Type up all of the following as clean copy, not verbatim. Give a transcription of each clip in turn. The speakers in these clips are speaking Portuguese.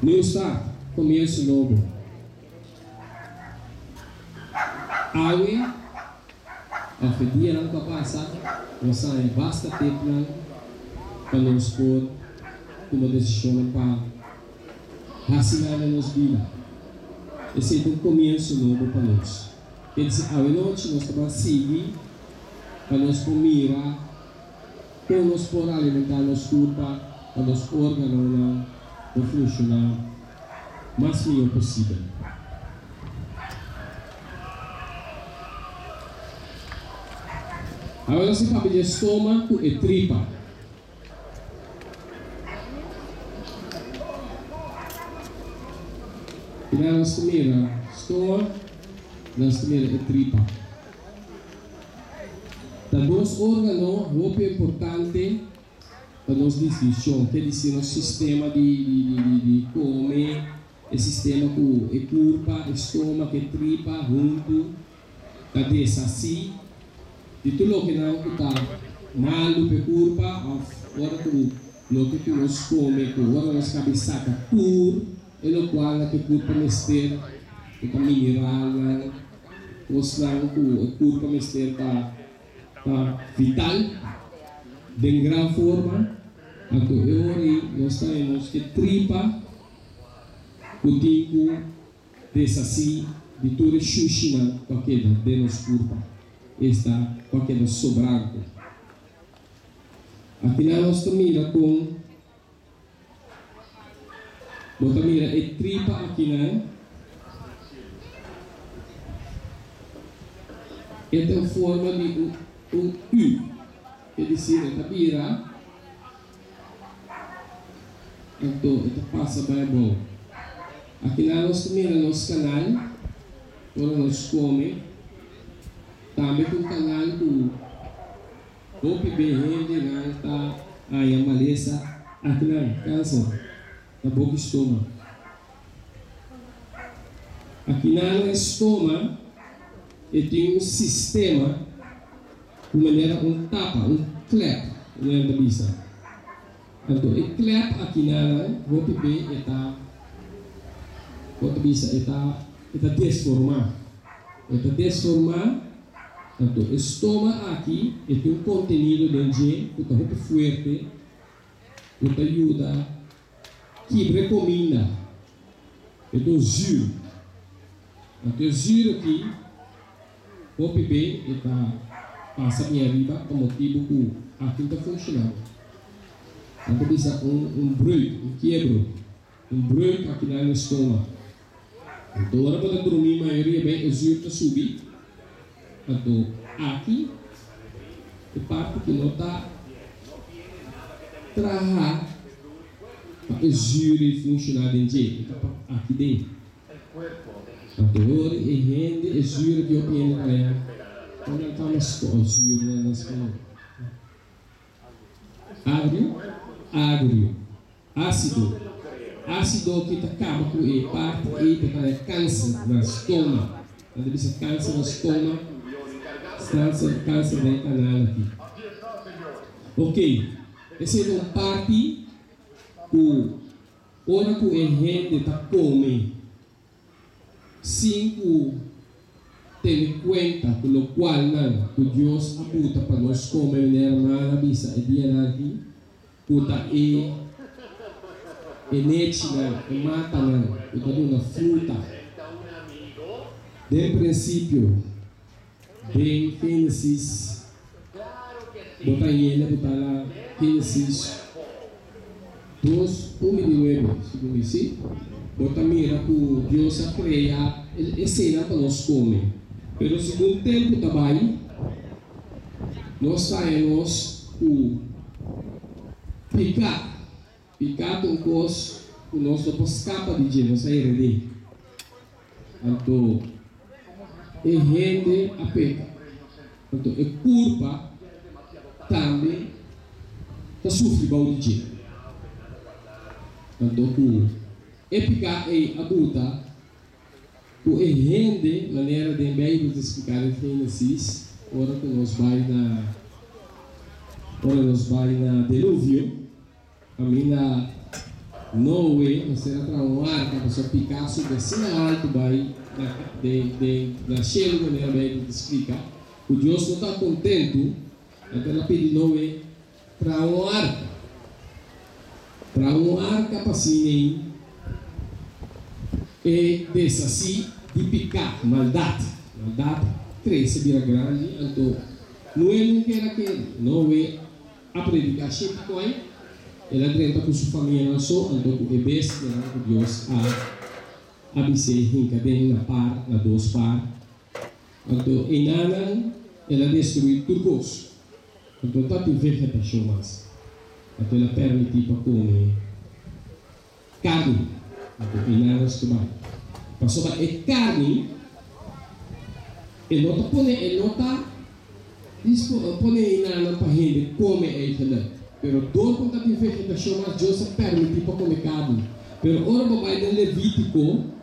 New start, começo novo. Awe, ao dia não vai passar, você basta tempo para nos pôr uma decisão para racinar na nossa vida. Esse é um começo novo para nós. Quer dizer, à noite nós vamos seguir para nós comer, para nós poder alimentar nosso corpo, para nós órgãos para funcionar o mais melhor possível. Agora se fala de estômago e tripa. E nós comemos estômago, nós comemos tripa. Os dois órgãos muito importantes para nossa decisão, quer dizer, nosso sistema de comer, o sistema com o corpo, estômago e tripa junto, cabeça assim. De tudo o que não está mal no corpo, agora que nós comemos, agora nós cabeça puro, e no qual o corpo mister, o mineral, mostrando o corpo mister para vital, de grande forma. Então, nós temos que tripa, o tipo de de tudo o xuxina, para que de nosso corpo. Está qualquer sobrado. Afinal, nós terminamos com botamira e tripa aqui, né? Esta é a forma de um U. Quer dizer, esta vira. Então, esta passa bem bom. Aqui nós terminamos nosso canal. Agora nós comemos. Também tem um canal do OPBN, que está aí a maleza, aqui na casa, na boca estômago. Aqui na estômago, ele tem um sistema, de maneira um tapa, um clap, na cabeça. Então, o clap aqui na OPB está desformado. Está desformado. Então, o estômago aqui tem um conteúdo de que está muito forte, que ajuda a quebrar comida. Então, giro. Então, o giro aqui, o bebê está passando minha riba, por motivo que aqui está funcionando. Então, precisa um brulho, um quebro, um brulho aqui no estômago. Então, agora para dormir, a maioria bem, o giro está subindo. Então, aqui, a parte que não está trabalhando para o giro funcionar dentro de aqui dentro. Então, agora, rende o giro que eu tenho para ela. Quando ela está na escola, o giro na escola. Agrio, ácido. Ácido que acaba com a parte que está câncer no estômago. Deve ser câncer no estômago. Câncer do canal aqui. Ok, essa é uma parte que hora que a gente está comendo, 5 tem conta pelo qual não, que Deus aponta para nós comer na bisa e dia aqui, puta e nete e mata não, e tá dando fruta. De princípio bem Gênesis, botar lá, Gênesis 2, 1:9, segundo isso, botar mira que Deus a criar, a cena para nós comer. Pero segundo tempo também, nós saímos o picar com coisa, o nosso escapa de gente, nós saímos dele. Então, e rende a peca. Então, a culpa também está sofrendo de gente. Então, o epicar e a buta, o rende maneira de bem explicar em Gênesis, ora que nós vai na dilúvio, a minha Noé, você era para um arca, para só Picasso, descer alto, vai, da cheio, maneira bem de explicar. O Deus não está contente, então ela pede Noé para um arca. Para um arca, para assim, e dessa assim, de picar, maldade. Maldade cresce, vira grande, então, Noé não quer aquele. Noé aprende a Bitcoin, ela trenta com sua família, não só, então, o bebês, que Deus a abisei, rincadem na par, na dois par. Então, em Anan, ela destruiu turcos. Então, está de vegetação mais. Então, ela permite para comer carne. Então, em Anan, se vai. Passou para carne, ele não está pondo, ele não está pondo em Anan para gente comer ele. Pero doon kung tabi vegetasyon mas Diyos ang permiti pa kumikado. Pero ora babae ng Levitico,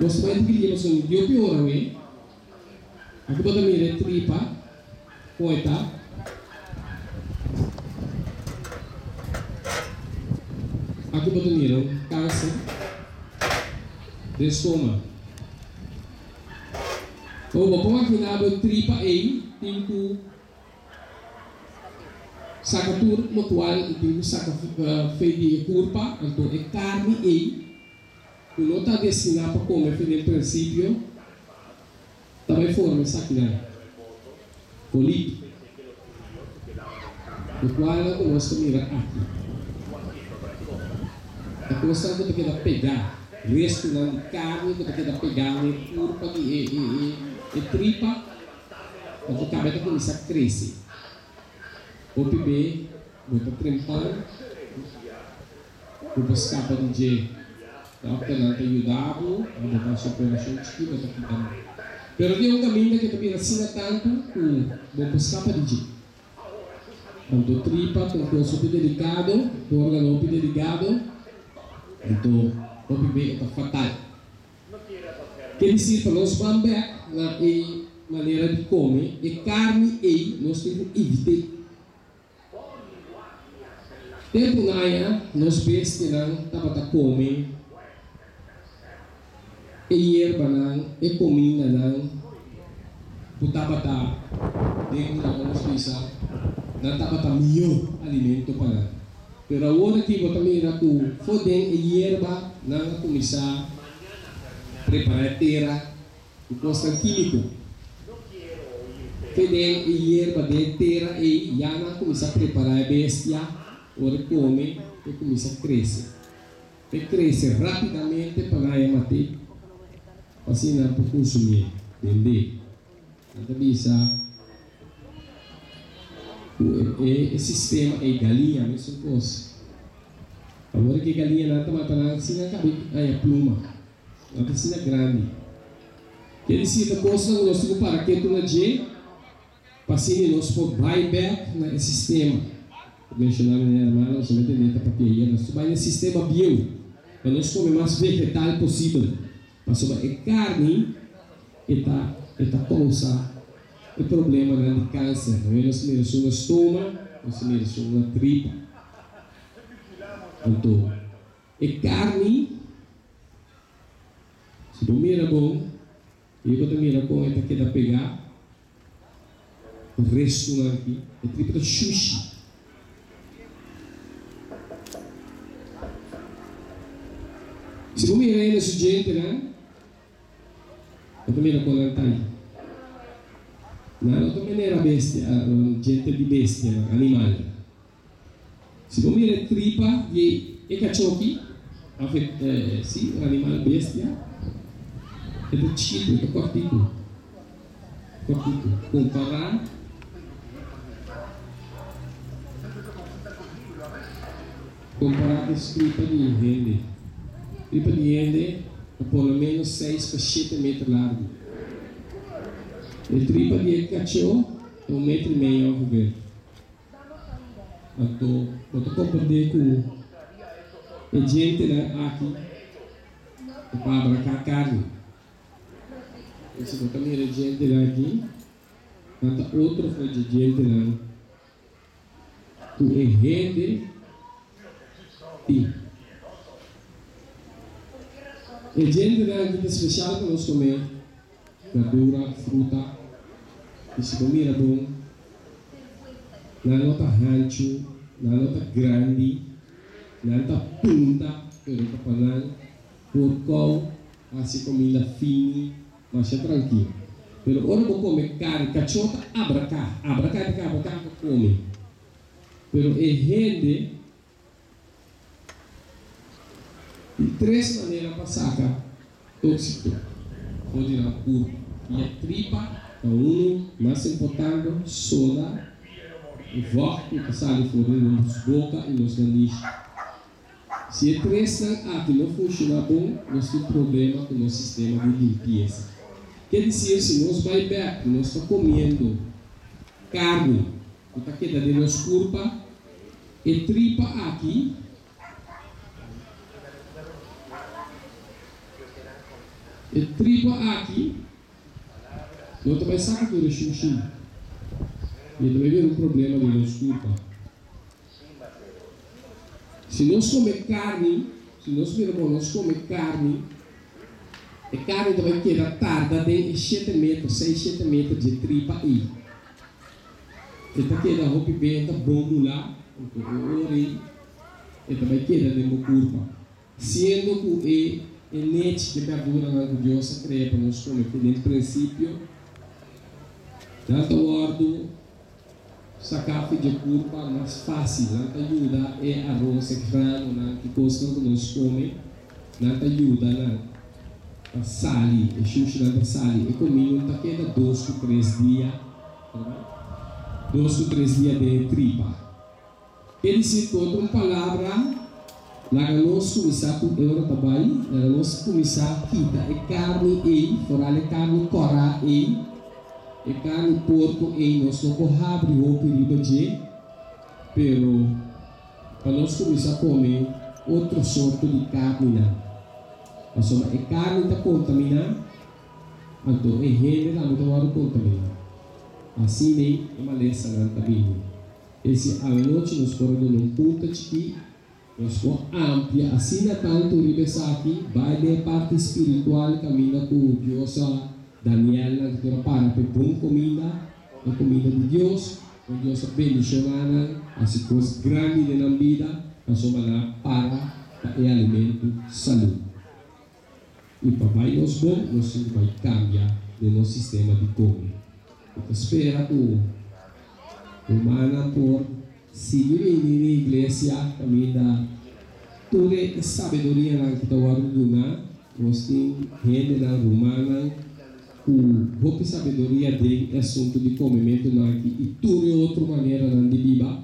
mas may tigil yung sunod, diyo piora we, ako ba tamire tripa, poeta, ako ba tamire, kasa, desoma. O ba po nga kinabot tripa A, tinku, Sakatur mutual itu saka feito de curpa, então é carne e não está destinado para comer no princípio também forma saquinha político o qual nós mira aqui a coisa que tem que pegar resto de carne que tem que pegar curpa e tripa então a cabeça começa a crescer. O PB, bota trempar, o pescapa de G, a opção de ajudá-lo, a botar sua operação de esquiva, está quitando. Pero tem um caminho que também assina tanto o pescapa de G. Então, tripa, então, super delicado, o órgão delicado, então, o PB está fatal. Quer dizer, para nós bambek, na maneira de comer, e carne e nós temos que evitar. Tempo naya, nós bestes não tabata come, e erva não, e comida não, putabata, dentro da nossa não tabata melhor alimento para. Pero agora que você mira com fodem e erva não começar preparar terra, o custo químico. Fodem e erva de terra e já não começar a preparar bestia. Ora come e começa a crescer. E cresce rapidamente para a matar, assim não para consumir, vender. Então, bisa o sistema é galinha, mesmo coisa. Agora que galinha não está matando, assim acaba a pluma, não está grande. Quer dizer, a coisa não nós temos para que tu não je, para assim nós for buyback no sistema. Mencionar minha irmã, nós vamos entender a papia, nós vamos no sistema bio, para nós comer mais vegetal possível, para sobre a carne, está causa o problema de câncer, nós miramos no estômago, nós miramos na tripa, então, a carne, se tu mira bom, e eu mira com esta que dá pegar, o resto aqui, a tripa da sushi. Se você mirar nesse gente, né? Eu também não conheço. Não, também era bestia, gente de bestia, animal. Se você mirar tripa e cachorro, sim, animal bestia, é do chico, é cortico. Comparar com esse tripa de rende. Tripa de rende é pelo menos 6 para 7 metros largo. E tripa de cachorro é 1,5 metros ao ver. Então, eu estou compartilhando com a gente aqui para abraçar carne. E se você mira gente aqui, mata outro foi de gente lá. Tu rende Sim. E gente que é especial para nós comer verdura, fruta, que se comida bom, na nota rancho, na nota grande, na nota punta, pero kapanan, porco, assim comida fina, mas é tranquilo. Pero ora vou comer carne, cachorro, abra cá come. Pero é gente de três maneiras para sacar tóxico. Pode ir por e a tripa, mais importante, soda, o vácuo que sai fora nos boca e nos nariz. Se a três aqui não funciona bom, nós temos problema com o nosso sistema de limpeza. Quer dizer, se nós vai beber, nós estamos comendo carne, que está quedando de nossa corpo, e tripa aqui, nós também sabe que é xuxi. E também vem um problema de nossa corpo. Se nós comer carne, a carne também queda tarda de 7 metros, 6, 7 metros de tripa aí. Então queda roupa bem, bom lá, e também queda de meu corpo. Sendo que é net de verdura que Deus criou para nós comer, que no princípio, tanto guardo, sacar de curva mais fácil, não ajuda é arroz, é grano, não que coisa que nós comemos, não ajuda a sali, é xuxa não sali, é comigo tá queda 2 ou 3 dias, 2 ou 3 dias de tripa. Ele se conta uma palavra, lá nós começar com euro também, lá nós começar quita é carne e, fora é carne cora e carne porco e nós não corrabri o perigo de, pero para nós começar a comer outra sorte de carne não. Mas a carne está contaminada, então a rede não está contaminada. Assim nem é uma lesson não está vindo. Esse a noite nós podemos num ponto aqui, nós podemos amplia, assim não tanto o aqui, vai na parte espiritual, caminha com Deus, Daniel, que para boa comida, a comida de Deus, o Deus abençoa, as coisas grandes na vida, a sua para o alimento, saúde. E papai nós bom, nós vai cambiar o nosso sistema de comer. Então espera que o humano por seguir na igreja, caminha toda a sabedoria que está guardando, nós temos gente na romana, a sabedoria de assunto de comimento e tudo de outra maneira de viver,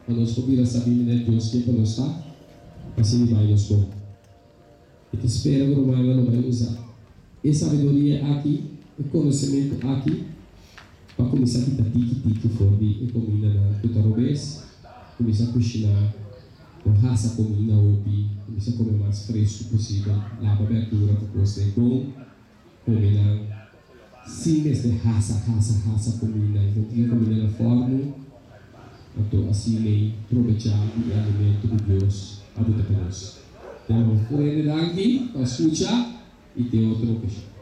para nós poder saber de Deus que para nós está, assim vai nos bom. Então espera que o romano não vai usar. E sabedoria aqui, o conhecimento aqui, para começar a quitar tique fora de comida na tutarobês, começar a cozinhar, com raça comida opi, começar a comer mais fresco possível, lava verdura, para você bom, comer sim de raça comida, então tinha comida na forma, então assim nem aproveitar o alimento de Deus, a vida para nós. Então, por ele daqui, para escutar e ter outra questão.